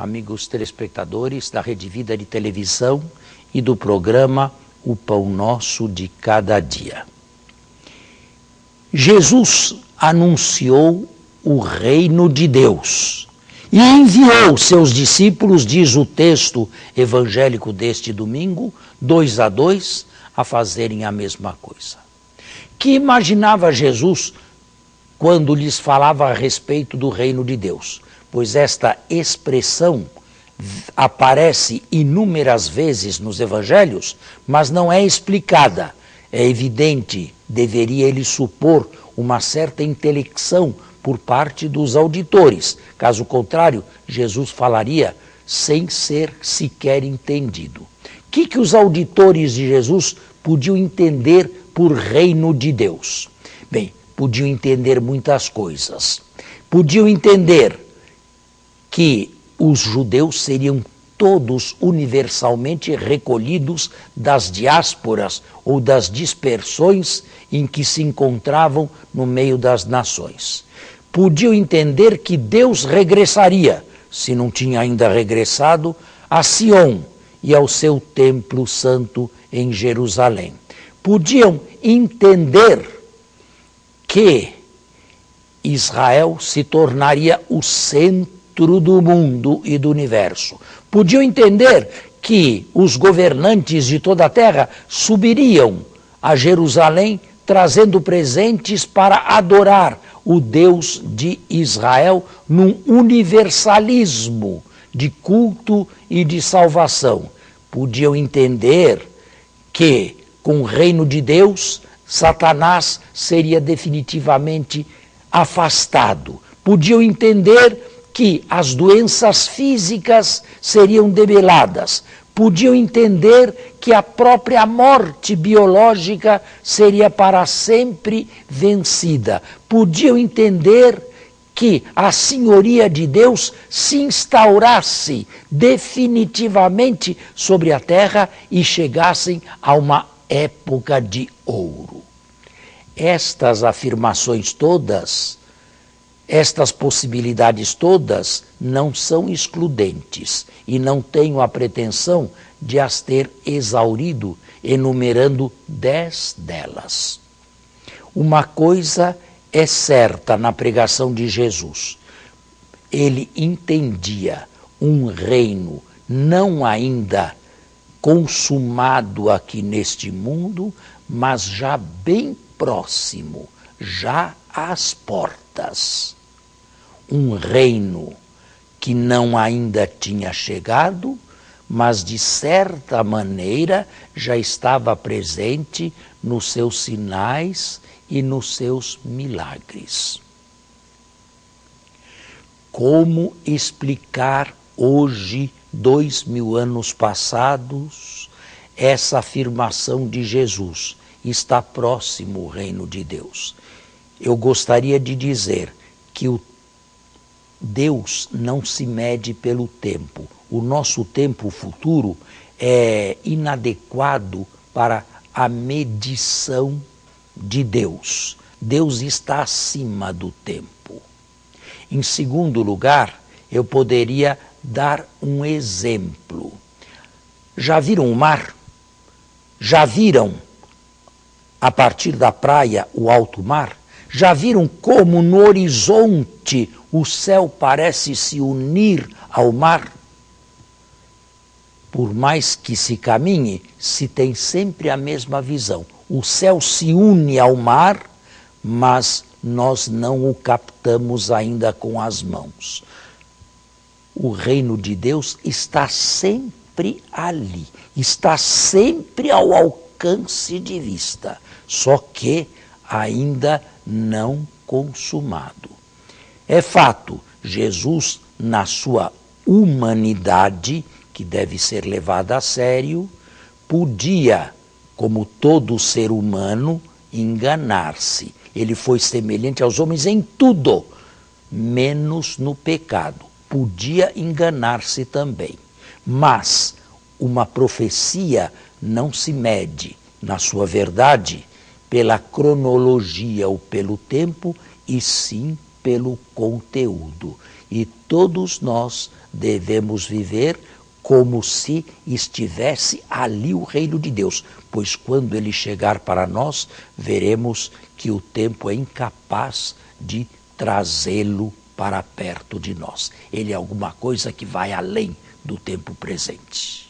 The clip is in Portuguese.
amigos telespectadores da Rede Vida de televisão e do programa O Pão Nosso de Cada Dia. Jesus anunciou o reino de Deus e enviou seus discípulos, diz o texto evangélico deste domingo, 2 a 2, a fazerem a mesma coisa. Que imaginava Jesus quando lhes falava a respeito do reino de Deus? Pois esta expressão aparece inúmeras vezes nos evangelhos, mas não é explicada. É evidente, deveria ele supor uma certa intelecção por parte dos auditores. Caso contrário, Jesus falaria sem ser sequer entendido. O que os auditores de Jesus podiam entender por reino de Deus? Bem, podiam entender muitas coisas. Podiam entender que os judeus seriam todos universalmente recolhidos das diásporas ou das dispersões em que se encontravam no meio das nações. Podiam entender que Deus regressaria, se não tinha ainda regressado, a Sião e ao seu templo santo em Jerusalém. Podiam entender que Israel se tornaria o centro do mundo e do universo. Podiam entender que os governantes de toda a terra subiriam a Jerusalém trazendo presentes para adorar o Deus de Israel num universalismo de culto e de salvação. Podiam entender que, com o reino de Deus, Satanás seria definitivamente afastado. Podiam entender que as doenças físicas seriam debeladas. Podiam entender que a própria morte biológica seria para sempre vencida. Podiam entender que a senhoria de Deus se instaurasse definitivamente sobre a terra e chegassem a uma época de ouro. Estas afirmações todas, estas possibilidades todas não são excludentes e não tenho a pretensão de as ter exaurido enumerando 10 delas. Uma coisa é certa na pregação de Jesus. Ele entendia um reino não ainda consumado aqui neste mundo, mas já bem próximo, já às portas. Um reino que não ainda tinha chegado, mas de certa maneira já estava presente nos seus sinais e nos seus milagres. Como explicar hoje, 2000 anos passados, essa afirmação de Jesus? Está próximo o reino de Deus. Eu gostaria de dizer que o Deus não se mede pelo tempo. O nosso tempo futuro é inadequado para a medição de Deus. Deus está acima do tempo. Em segundo lugar, eu poderia dar um exemplo. Já viram o mar? Já viram, a partir da praia, o alto mar? Já viram como no horizonte o céu parece se unir ao mar? Por mais que se caminhe, se tem sempre a mesma visão. O céu se une ao mar, mas nós não o captamos ainda com as mãos. O reino de Deus está sempre ali, está sempre ao alcance de vista, só que ainda não consumado. É fato, Jesus, na sua humanidade, que deve ser levada a sério, podia, como todo ser humano, enganar-se. Ele foi semelhante aos homens em tudo, menos no pecado. Podia enganar-se também. Mas uma profecia não se mede, na sua verdade, pela cronologia ou pelo tempo, e sim pelo conteúdo. E todos nós devemos viver como se estivesse ali o reino de Deus, pois quando ele chegar para nós, veremos que o tempo é incapaz de trazê-lo para perto de nós. Ele é alguma coisa que vai além do tempo presente.